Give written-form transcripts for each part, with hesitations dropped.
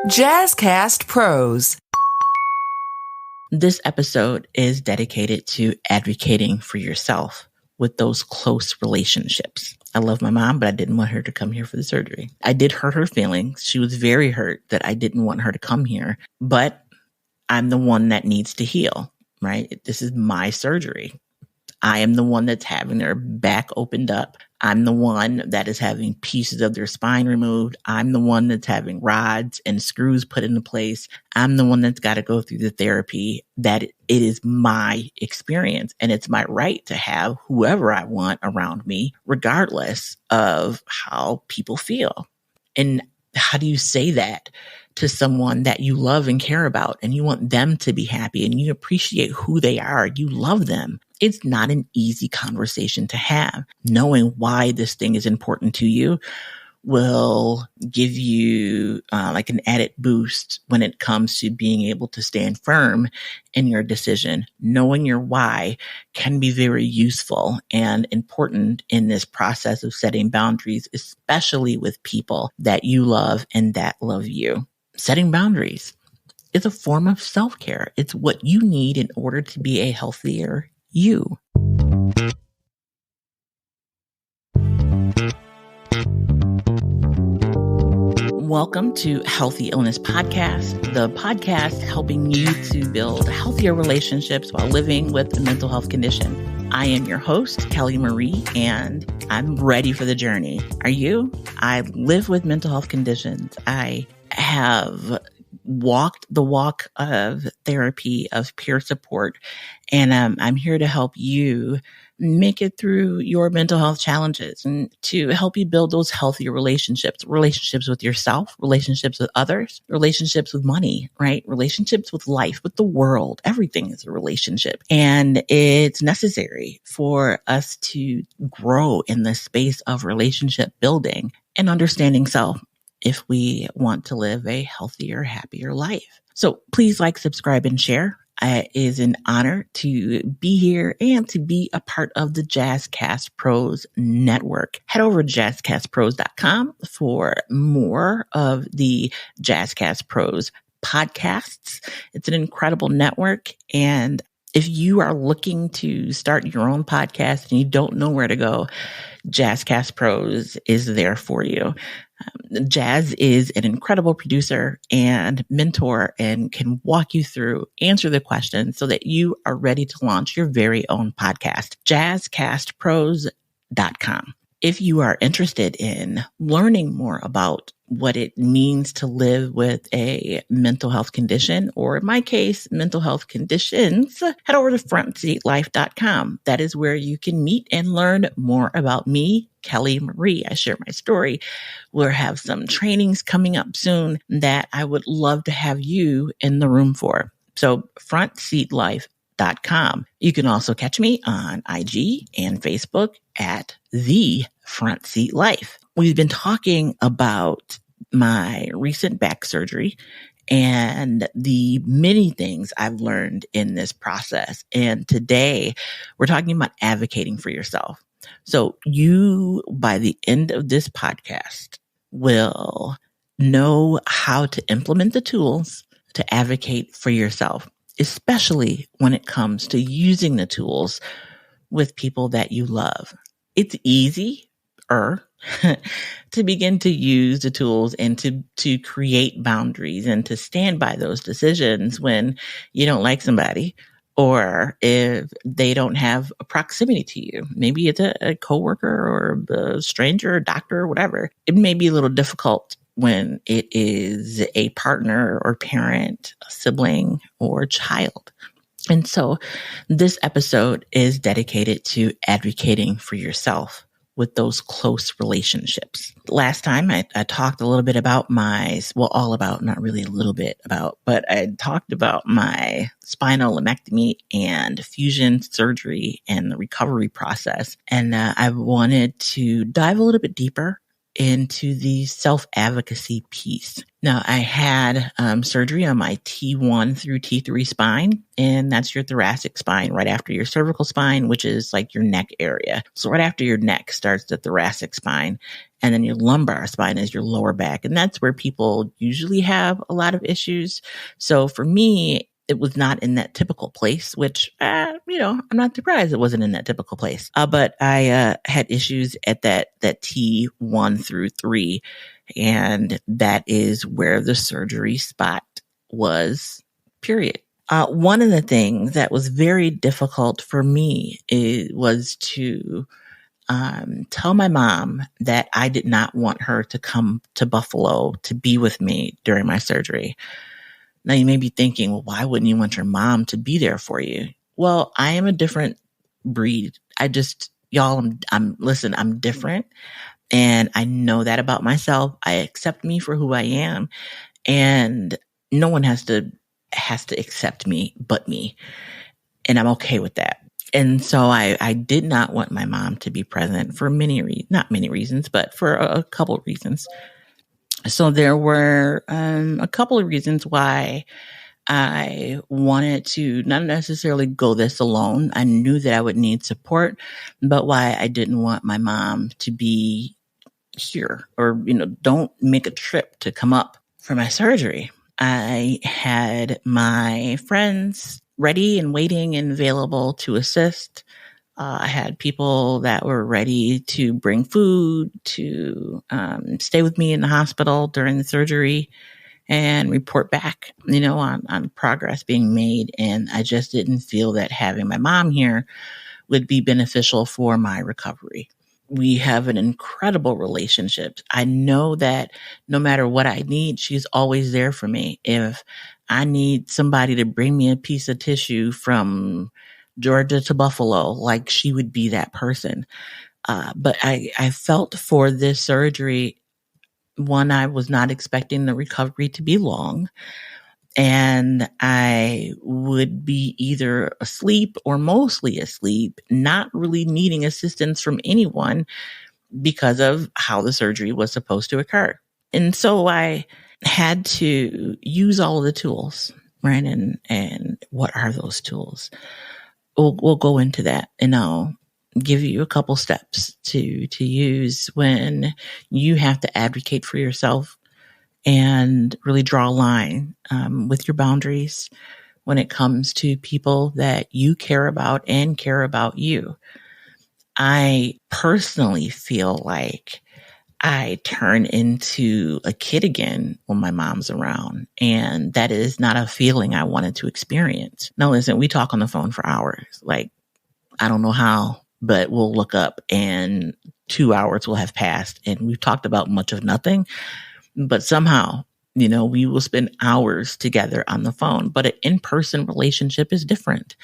Jazzcast Pros. This episode is dedicated to advocating for yourself with those close relationships. I love my mom, but I didn't want her to come here for the surgery. I did hurt her feelings. She was very hurt that I didn't want her to come here, but I'm the one that needs to heal, right? This is my surgery. I am the one that's having their back opened up. I'm the one that is having pieces of their spine removed. I'm the one that's having rods and screws put into place. I'm the one that's got to go through the therapy. That it is my experience, and it's my right to have whoever I want around me, regardless of how people feel. And how do you say that to someone that you love and care about, and you want them to be happy, and you appreciate who they are, you love them? It's not an easy conversation to have. Knowing why this thing is important to you will give you like an added boost when it comes to being able to stand firm in your decision. Knowing your why can be very useful and important in this process of setting boundaries, especially with people that you love and that love you. Setting boundaries is a form of self-care. It's what you need in order to be a healthier you. Welcome to Healthy Illness Podcast, the podcast helping you to build healthier relationships while living with a mental health condition. I am your host, Kelly Marie, and I'm ready for the journey. Are you? I live with mental health conditions. I have walked the walk of therapy, of peer support, and I'm here to help you make it through your mental health challenges and to help you build those healthier relationships with yourself, relationships with others, relationships with money, right? Relationships with life, with the world. Everything is a relationship. And it's necessary for us to grow in the space of relationship building and understanding self if we want to live a healthier, happier life. So please like, subscribe, and share. It is an honor to be here and to be a part of the Jazzcast Pros network. Head over to jazzcastpros.com for more of the Jazzcast Pros podcasts. It's an incredible network. And if you are looking to start your own podcast and you don't know where to go, Jazzcast Pros is there for you. Jazz is an incredible producer and mentor and can walk you through, answer the questions so that you are ready to launch your very own podcast. jazzcastpros.com. If you are interested in learning more about what it means to live with a mental health condition, or in my case, mental health conditions, head over to frontseatlife.com. That is where you can meet and learn more about me, Kelly Marie. I share my story. We'll have some trainings coming up soon that I would love to have you in the room for. So frontseatlife.com. You can also catch me on IG and Facebook at The Front Seat Life. We've been talking about my recent back surgery and the many things I've learned in this process. And today we're talking about advocating for yourself. So you, by the end of this podcast, will know how to implement the tools to advocate for yourself, especially when it comes to using the tools with people that you love. It's easier to begin to use the tools and to create boundaries and to stand by those decisions when you don't like somebody, or if they don't have a proximity to you. Maybe it's a coworker or a stranger, or doctor, or whatever. It may be a little difficult when it is a partner or parent, a sibling, or child. And so this episode is dedicated to advocating for yourself with those close relationships. Last time I talked a little bit about not really a little bit about, but I talked about my spinal laminectomy and fusion surgery and the recovery process. And I wanted to dive a little bit deeper into the self-advocacy piece. Now, I had surgery on my T1 through T3 spine, and that's your thoracic spine right after your cervical spine, which is like your neck area. So right after your neck starts the thoracic spine. And then your lumbar spine is your lower back. And that's where people usually have a lot of issues. So for me, it was not in that typical place, which, I'm not surprised it wasn't in that typical place. But I had issues at that T1 through 3. And that is where the surgery spot was, period. One of the things that was very difficult for me was to tell my mom that I did not want her to come to Buffalo to be with me during my surgery. Now you may be thinking, well, why wouldn't you want your mom to be there for you? Well, I am a different breed. I'm different. And I know that about myself. I accept me for who I am. And no one has to accept me but me. And I'm okay with that. And so I did not want my mom to be present for not many reasons, but for a couple of reasons. So there were a couple of reasons why I wanted to not necessarily go this alone. I knew that I would need support, but why I didn't want my mom to be here or, don't make a trip to come up for my surgery. I had my friends ready and waiting and available to assist. I had people that were ready to bring food, to stay with me in the hospital during the surgery and report back, on progress being made. And I just didn't feel that having my mom here would be beneficial for my recovery. We have an incredible relationship. I know that no matter what I need, she's always there for me. If I need somebody to bring me a piece of tissue from Georgia to Buffalo, like she would be that person. But I felt for this surgery, one, I was not expecting the recovery to be long. And I would be either asleep or mostly asleep, not really needing assistance from anyone because of how the surgery was supposed to occur. And so I had to use all of the tools, right? And what are those tools? We'll go into that, and I'll give you a couple steps to use when you have to advocate for yourself and really draw a line with your boundaries when it comes to people that you care about and care about you. I personally feel like I turn into a kid again when my mom's around, and that is not a feeling I wanted to experience. Now, listen, we talk on the phone for hours. Like, I don't know how, but we'll look up and 2 hours will have passed and we've talked about much of nothing. But somehow, we will spend hours together on the phone. But an in-person relationship is different.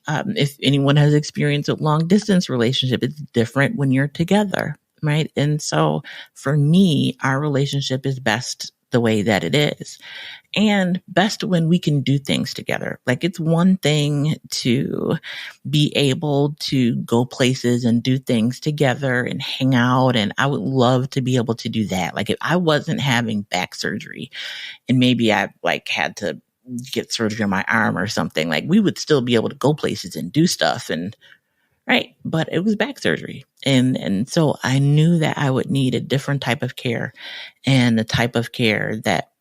If anyone has experienced a long distance relationship, it's different when you're together, right? And so for me, our relationship is best the way that it is, and best when we can do things together. Like, it's one thing to be able to go places and do things together and hang out. And I would love to be able to do that. Like, if I wasn't having back surgery and maybe I had to get surgery on my arm or something, like, we would still be able to go places and do stuff. And right. But it was back surgery. And so I knew that I would need a different type of care, and the type of care that,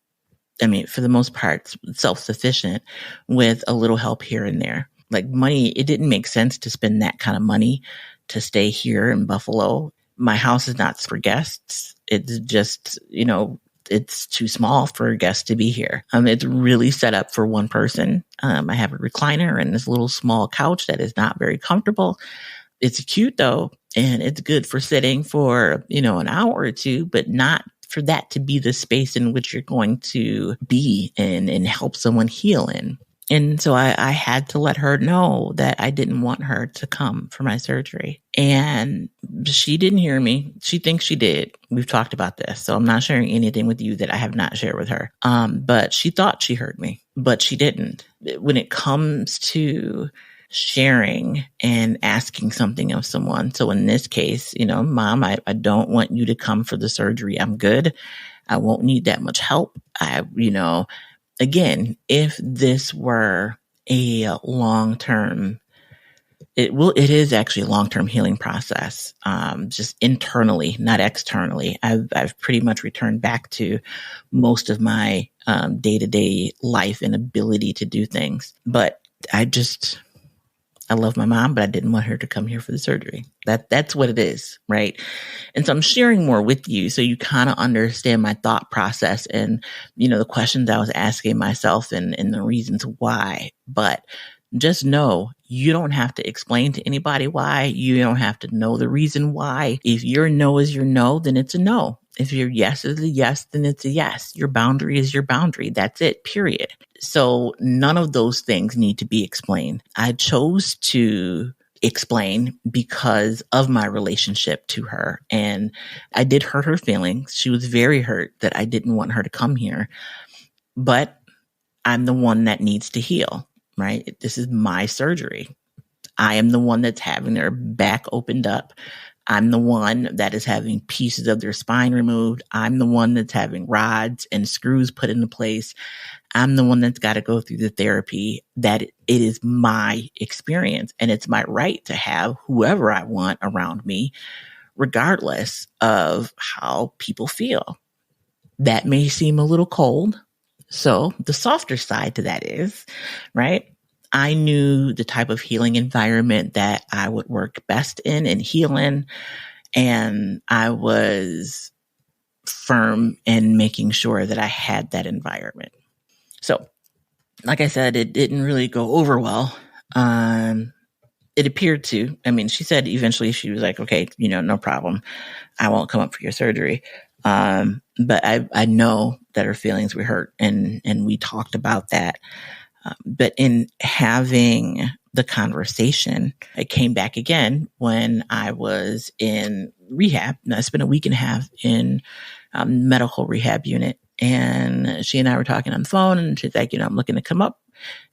for the most part, self-sufficient with a little help here and there. Like, money, it didn't make sense to spend that kind of money to stay here in Buffalo. My house is not for guests. It's just, it's too small for guests to be here. It's really set up for one person. I have a recliner and this little small couch that is not very comfortable. It's cute though, and it's good for sitting for, an hour or two, but not for that to be the space in which you're going to be and help someone heal in. And so I had to let her know that I didn't want her to come for my surgery. And she didn't hear me. She thinks she did. We've talked about this. So I'm not sharing anything with you that I have not shared with her. But she thought she heard me, but she didn't. When it comes to sharing and asking something of someone. So in this case, Mom, I don't want you to come for the surgery. I'm good. I won't need that much help. Again, if this were a long-term It is actually a long-term healing process, just internally, not externally. I've pretty much returned back to most of my day-to-day life and ability to do things. But I love my mom, but I didn't want her to come here for the surgery. That's what it is, right? And so I'm sharing more with you so you kind of understand my thought process and, the questions I was asking myself and the reasons why. But just know you don't have to explain to anybody why. You don't have to know the reason why. If your no is your no, then it's a no. If your yes is a yes, then it's a yes. Your boundary is your boundary. That's it, period. So none of those things need to be explained. I chose to explain because of my relationship to her. And I did hurt her feelings. She was very hurt that I didn't want her to come here. But I'm the one that needs to heal, right? This is my surgery. I am the one that's having their back opened up. I'm the one that is having pieces of their spine removed. I'm the one that's having rods and screws put into place. I'm the one that's got to go through the therapy. That it is my experience, and it's my right to have whoever I want around me, regardless of how people feel. That may seem a little cold. So the softer side to that is, right? I knew the type of healing environment that I would work best in and heal in. And I was firm in making sure that I had that environment. So, like I said, it didn't really go over well. It appeared to. I mean, she said eventually she was like, okay, no problem. I won't come up for your surgery. But I know that her feelings were hurt, and we talked about that. But in having the conversation, it came back again when I was in rehab. And I spent a week and a half in medical rehab unit. And she and I were talking on the phone, and she's like, I'm looking to come up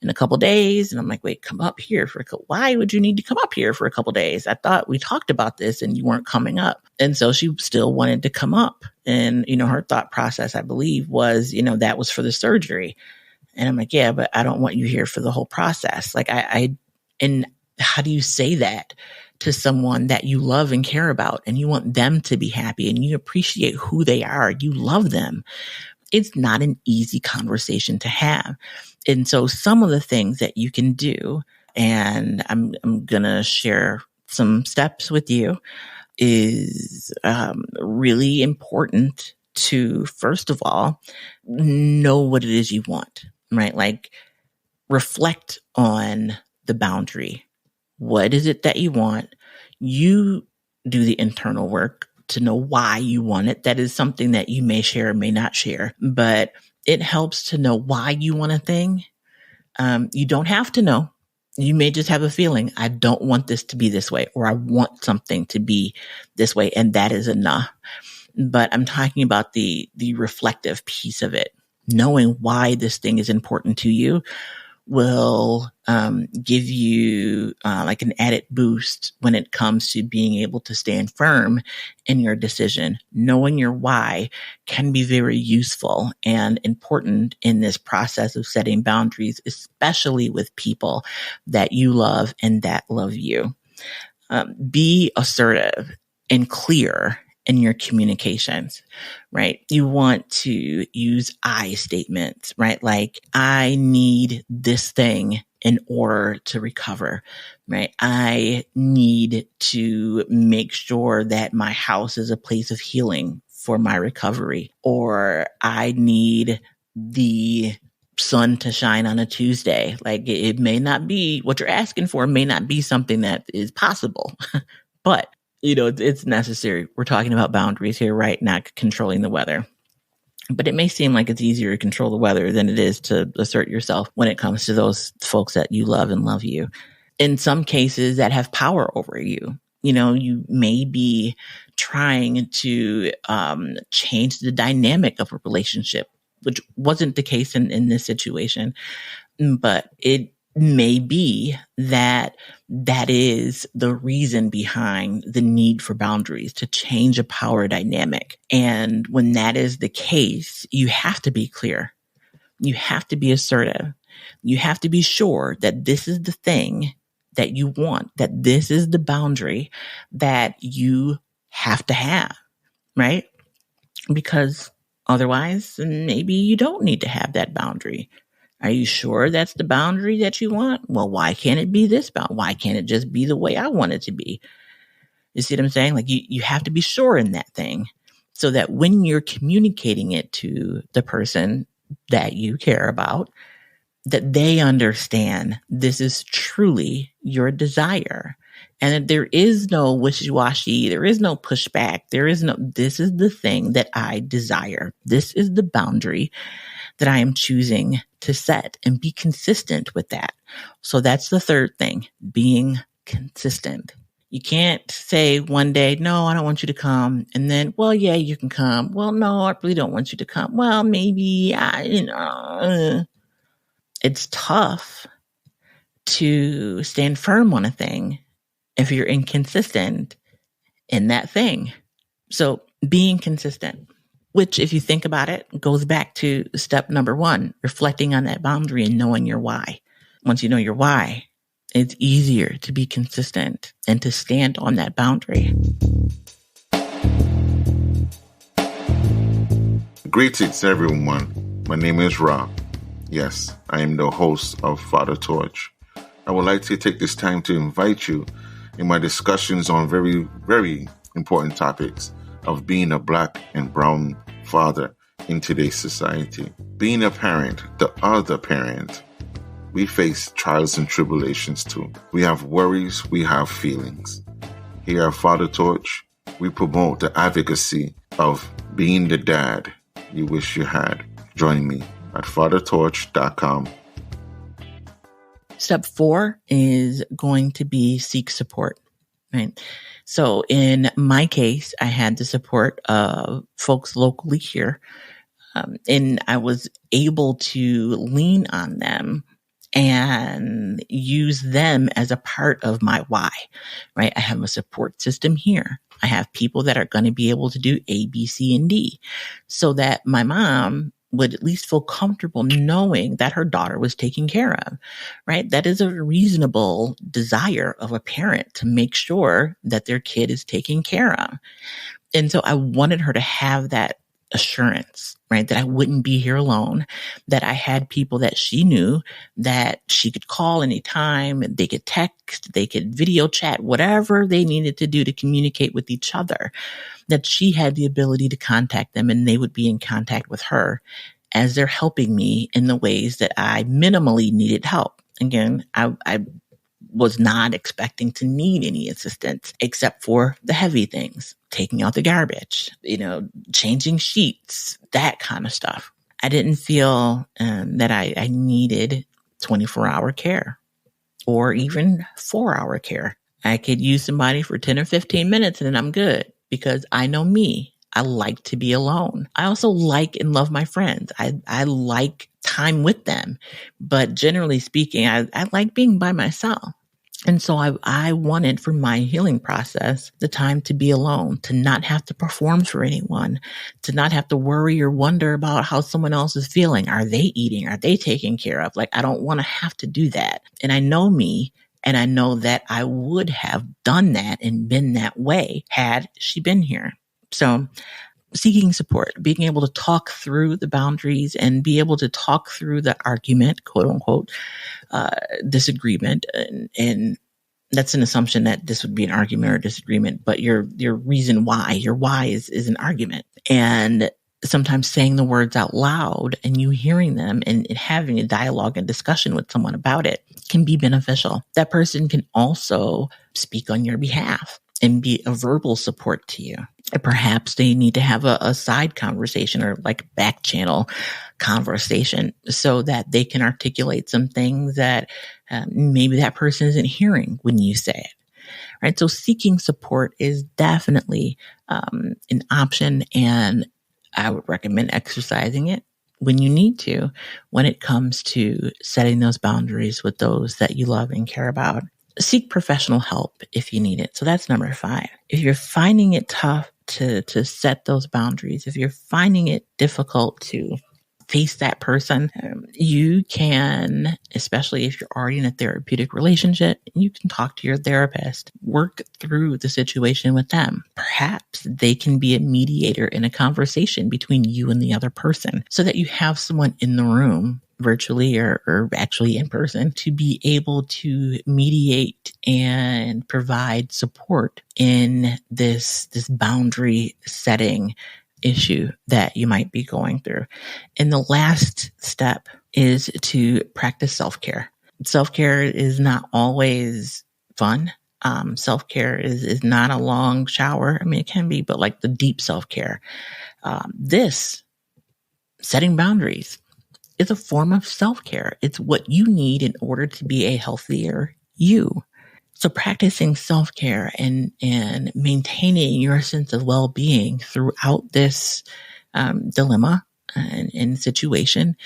in a couple days. And I'm like, wait, come up here why would you need to come up here for a couple days? I thought we talked about this and you weren't coming up. And so she still wanted to come up. And, her thought process, I believe, was, that was for the surgery. And I'm like, yeah, but I don't want you here for the whole process. Like and how do you say that to someone that you love and care about, and you want them to be happy and you appreciate who they are? You love them. It's not an easy conversation to have. And so some of the things that you can do, and I'm going to share some steps with you, is really important to, first of all, know what it is you want. Right? Like, reflect on the boundary. What is it that you want? You do the internal work to know why you want it. That is something that you may share or may not share, but it helps to know why you want a thing. You don't have to know. You may just have a feeling, I don't want this to be this way, or I want something to be this way, and that is enough. But I'm talking about the reflective piece of it. Knowing why this thing is important to you will give you like an added boost when it comes to being able to stand firm in your decision. Knowing your why can be very useful and important in this process of setting boundaries, especially with people that you love and that love you. Be assertive and clear in your communications, right? You want to use I statements, right? Like, I need this thing in order to recover, right? I need to make sure that my house is a place of healing for my recovery, or I need the sun to shine on a Tuesday. Like, it may not be what you're asking for, may not be something that is possible, but it's necessary. We're talking about boundaries here, right? Not controlling the weather. But it may seem like it's easier to control the weather than it is to assert yourself when it comes to those folks that you love and love you. In some cases that have power over you. You may be trying to change the dynamic of a relationship, which wasn't the case in this situation. But it may be that is the reason behind the need for boundaries, to change a power dynamic. And when that is the case, you have to be clear. You have to be assertive. You have to be sure that this is the thing that you want, that this is the boundary that you have to have, right? Because otherwise, maybe you don't need to have that boundary. Are you sure that's the boundary that you want? Well, why can't it be this boundary? Why can't it just be the way I want it to be? You see what I'm saying? Like you have to be sure in that thing so that when you're communicating it to the person that you care about, that they understand this is truly your desire and that there is no wishy-washy, there is no pushback, this is the thing that I desire. This is the boundary that I am choosing to set, and be consistent with that. So that's the third thing, being consistent. You can't say one day, no, I don't want you to come. And then, well, yeah, you can come. Well, no, I really don't want you to come. Well, maybe it's tough to stand firm on a thing if you're inconsistent in that thing. So being consistent, which if you think about it, goes back to step number 1, reflecting on that boundary and knowing your why. Once you know your why, it's easier to be consistent and to stand on that boundary. Greetings, everyone. My name is Rob. Yes, I am the host of Father Torch. I would like to take this time to invite you in my discussions on very, very important topics of being a Black and brown father in today's society. Being a parent, the other parent, we face trials and tribulations too. We have worries, we have feelings. Here at Father Torch, we promote the advocacy of being the dad you wish you had. Join me at fathertorch.com. Step 4 is going to be seek support, right? So in my case, I had the support of folks locally here, and I was able to lean on them and use them as a part of my why, right? I have a support system here. I have people that are going to be able to do A, B, C, and D so that my mom would at least feel comfortable knowing that her daughter was taken care of, right? That is a reasonable desire of a parent to make sure that their kid is taken care of. And so I wanted her to have that assurance, right? That I wouldn't be here alone, that I had people that she knew that she could call anytime, they could text, they could video chat, whatever they needed to do to communicate with each other, that she had the ability to contact them and they would be in contact with her as they're helping me in the ways that I minimally needed help. Again, I was not expecting to need any assistance except for the heavy things, taking out the garbage, changing sheets, that kind of stuff. I didn't feel that I needed 24-hour care or even 4-hour care. I could use somebody for 10 or 15 minutes and then I'm good because I know me. I like to be alone. I also like and love my friends. I like time with them. But generally speaking, I like being by myself. And so I wanted for my healing process the time to be alone, to not have to perform for anyone, to not have to worry or wonder about how someone else is feeling. Are they eating? Are they taken care of? Like, I don't want to have to do that. And I know me, and I know that I would have done that and been that way had she been here. So seeking support, being able to talk through the boundaries and be able to talk through the argument, quote unquote, disagreement. And that's an assumption that this would be an argument or disagreement, but your reason why, your why is an argument. And sometimes saying the words out loud and you hearing them and having a dialogue and discussion with someone about it can be beneficial. That person can also speak on your behalf and be a verbal support to you. Perhaps they need to have a side conversation or like back channel conversation so that they can articulate some things that maybe that person isn't hearing when you say it. Right. So seeking support is definitely an option, and I would recommend exercising it when you need to, when it comes to setting those boundaries with those that you love and care about. Seek professional help if you need it. So that's number 5. If you're finding it tough to set those boundaries, if you're finding it difficult to face that person. You can, especially if you're already in a therapeutic relationship, you can talk to your therapist, work through the situation with them. Perhaps they can be a mediator in a conversation between you and the other person so that you have someone in the room virtually or actually in person to be able to mediate and provide support in this boundary setting issue that you might be going through. And the last step is to practice self-care. Self-care is not always fun. Self-care is not a long shower. I mean, it can be, but like the deep self-care. This setting boundaries is a form of self-care. It's what you need in order to be a healthier you. So practicing self-care and maintaining your sense of well-being throughout this dilemma and situation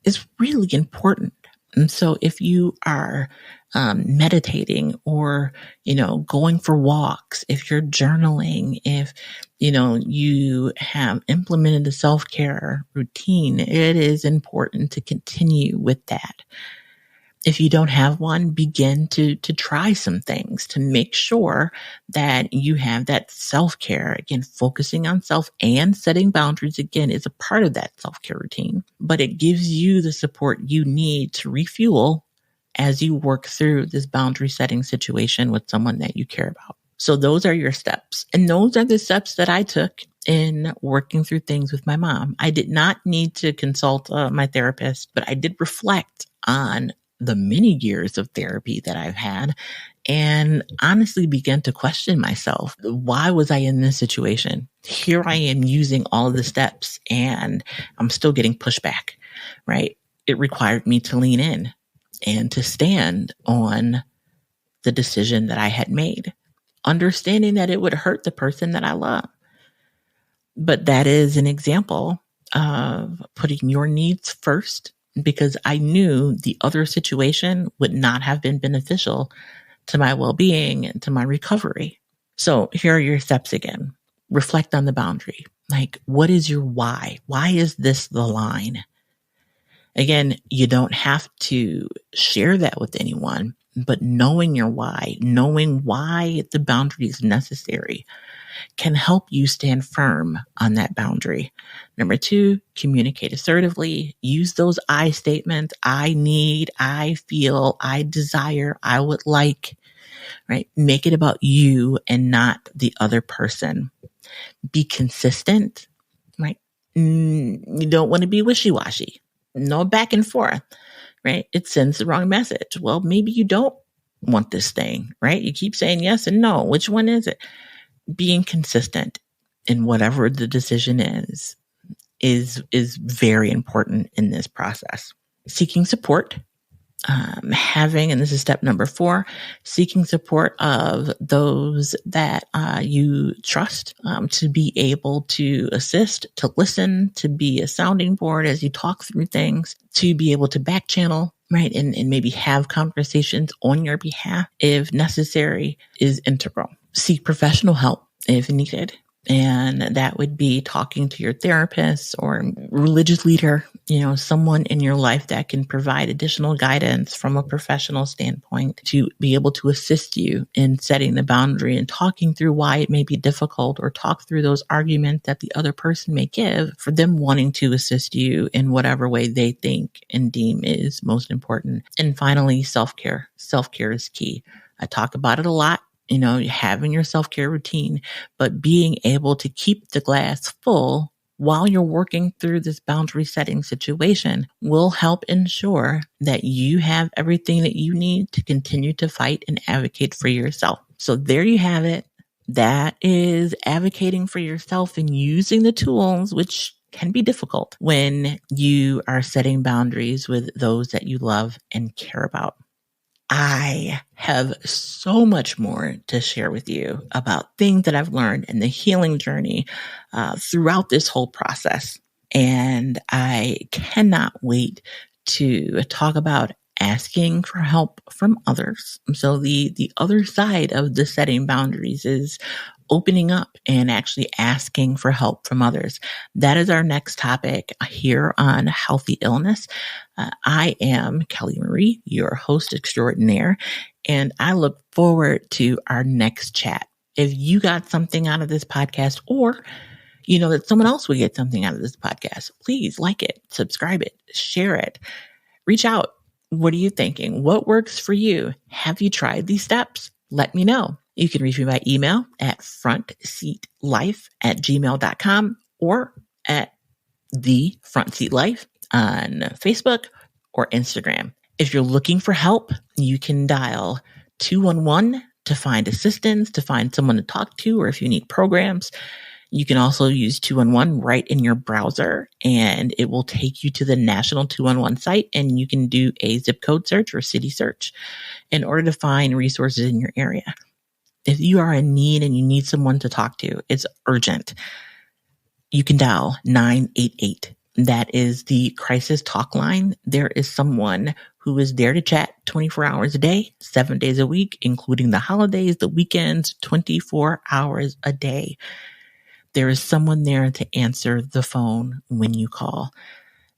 is really important. And so if you are meditating or, going for walks, if you're journaling, if, you have implemented a self-care routine, it is important to continue with that. If you don't have one, begin to try some things to make sure that you have that self-care. Again, focusing on self and setting boundaries, again, is a part of that self-care routine. But it gives you the support you need to refuel as you work through this boundary setting situation with someone that you care about. So those are your steps. And those are the steps that I took in working through things with my mom. I did not need to consult my therapist, but I did reflect on the many years of therapy that I've had and honestly began to question myself. Why was I in this situation? Here I am using all of the steps and I'm still getting pushback, right? It required me to lean in and to stand on the decision that I had made, understanding that it would hurt the person that I love. But that is an example of putting your needs first, because I knew the other situation would not have been beneficial to my well-being and to my recovery. So here are your steps again. Reflect on the boundary. Like, what is your why? Why is this the line? Again, you don't have to share that with anyone, but knowing your why, knowing why the boundary is necessary, can help you stand firm on that boundary. Number 2, communicate assertively. Use those I statements. I need, I feel, I desire, I would like, right? Make it about you and not the other person. Be consistent, right? You don't want to be wishy-washy. No back and forth, right? It sends the wrong message. Well, maybe you don't want this thing, right? You keep saying yes and no. Which one is it? Being consistent in whatever the decision is very important in this process. Seeking support, having, and this is step number 4, seeking support of those that you trust to be able to assist, to listen, to be a sounding board as you talk through things, to be able to back channel, right? And maybe have conversations on your behalf if necessary is integral. Seek professional help if needed. And that would be talking to your therapist or religious leader, someone in your life that can provide additional guidance from a professional standpoint to be able to assist you in setting the boundary and talking through why it may be difficult, or talk through those arguments that the other person may give for them wanting to assist you in whatever way they think and deem is most important. And finally, self-care. Self-care is key. I talk about it a lot. Having your self-care routine, but being able to keep the glass full while you're working through this boundary setting situation will help ensure that you have everything that you need to continue to fight and advocate for yourself. So there you have it. That is advocating for yourself and using the tools, which can be difficult when you are setting boundaries with those that you love and care about. I have so much more to share with you about things that I've learned in the healing journey throughout this whole process. And I cannot wait to talk about asking for help from others. So the other side of the setting boundaries is opening up and actually asking for help from others. That is our next topic here on Healthy Illness. I am Kelly Marie, your host extraordinaire, and I look forward to our next chat. If you got something out of this podcast, or you know that someone else would get something out of this podcast, please like it, subscribe it, share it, reach out. What are you thinking? What works for you? Have you tried these steps? Let me know. You can reach me by email at frontseatlife@gmail.com or at the Front Seat Life on Facebook or Instagram. If you're looking for help, you can dial 211 to find assistance, to find someone to talk to, or if you need programs. You can also use 211 right in your browser, and it will take you to the National 211 site, and you can do a zip code search or city search in order to find resources in your area. If you are in need and you need someone to talk to, it's urgent. You can dial 988. That is the crisis talk line. There is someone who is there to chat 24 hours a day, 7 days a week, including the holidays, the weekends, 24 hours a day. There is someone there to answer the phone when you call.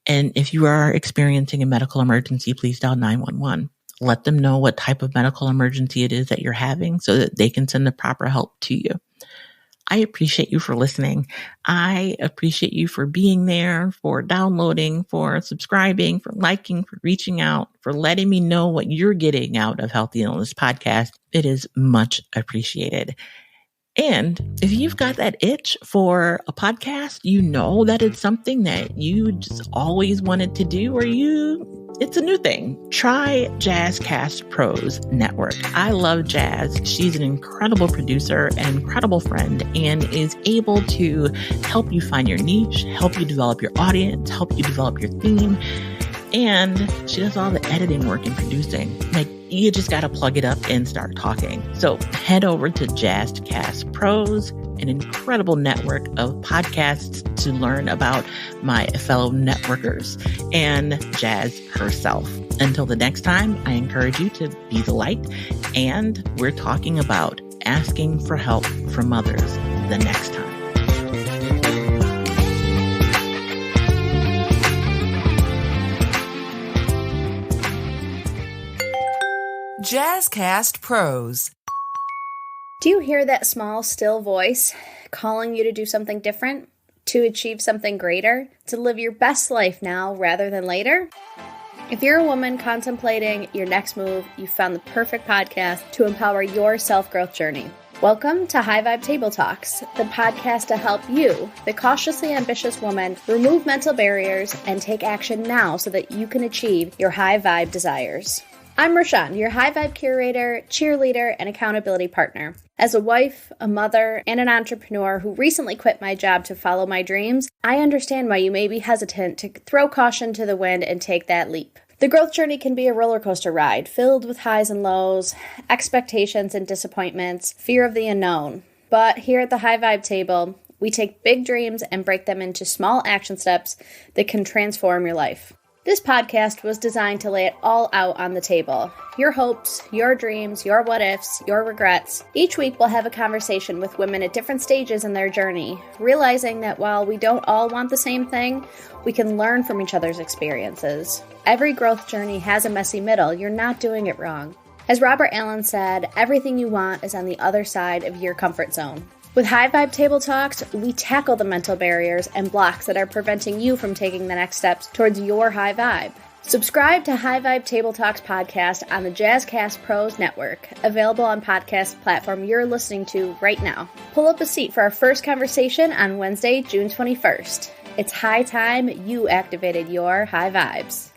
And if you are experiencing a medical emergency, please dial 911. Let them know what type of medical emergency it is that you're having so that they can send the proper help to you. I appreciate you for listening. I appreciate you for being there, for downloading, for subscribing, for liking, for reaching out, for letting me know what you're getting out of Healthy Illness Podcast. It is much appreciated. And if you've got that itch for a podcast, you know that it's something that you just always wanted to do, or it's a new thing. Try Jazzcast Pros Network. I love Jazz. She's an incredible producer, an incredible friend, and is able to help you find your niche, help you develop your audience, help you develop your theme. And she does all the editing work and producing. You just got to plug it up and start talking. So head over to Jazzcast Pros, an incredible network of podcasts to learn about my fellow networkers and Jazz herself. Until the next time, I encourage you to be the light. And we're talking about asking for help from others the next time. Jazzcast Pros. Do you hear that small, still voice calling you to do something different, to achieve something greater, to live your best life now rather than later? If you're a woman contemplating your next move, you've found the perfect podcast to empower your self-growth journey. Welcome to High Vibe Table Talks, the podcast to help you, the cautiously ambitious woman, remove mental barriers and take action now so that you can achieve your high vibe desires. I'm Rashawn, your high vibe curator, cheerleader, and accountability partner. As a wife, a mother, and an entrepreneur who recently quit my job to follow my dreams, I understand why you may be hesitant to throw caution to the wind and take that leap. The growth journey can be a roller coaster ride, filled with highs and lows, expectations and disappointments, fear of the unknown. But here at the High Vibe Table, we take big dreams and break them into small action steps that can transform your life. This podcast was designed to lay it all out on the table. Your hopes, your dreams, your what-ifs, your regrets. Each week we'll have a conversation with women at different stages in their journey, realizing that while we don't all want the same thing, we can learn from each other's experiences. Every growth journey has a messy middle. You're not doing it wrong. As Robert Allen said, everything you want is on the other side of your comfort zone. With High Vibe Table Talks, we tackle the mental barriers and blocks that are preventing you from taking the next steps towards your high vibe. Subscribe to High Vibe Table Talks podcast on the Jazzcast Pros Network, available on podcast platform you're listening to right now. Pull up a seat for our first conversation on Wednesday, June 21st. It's high time you activated your high vibes.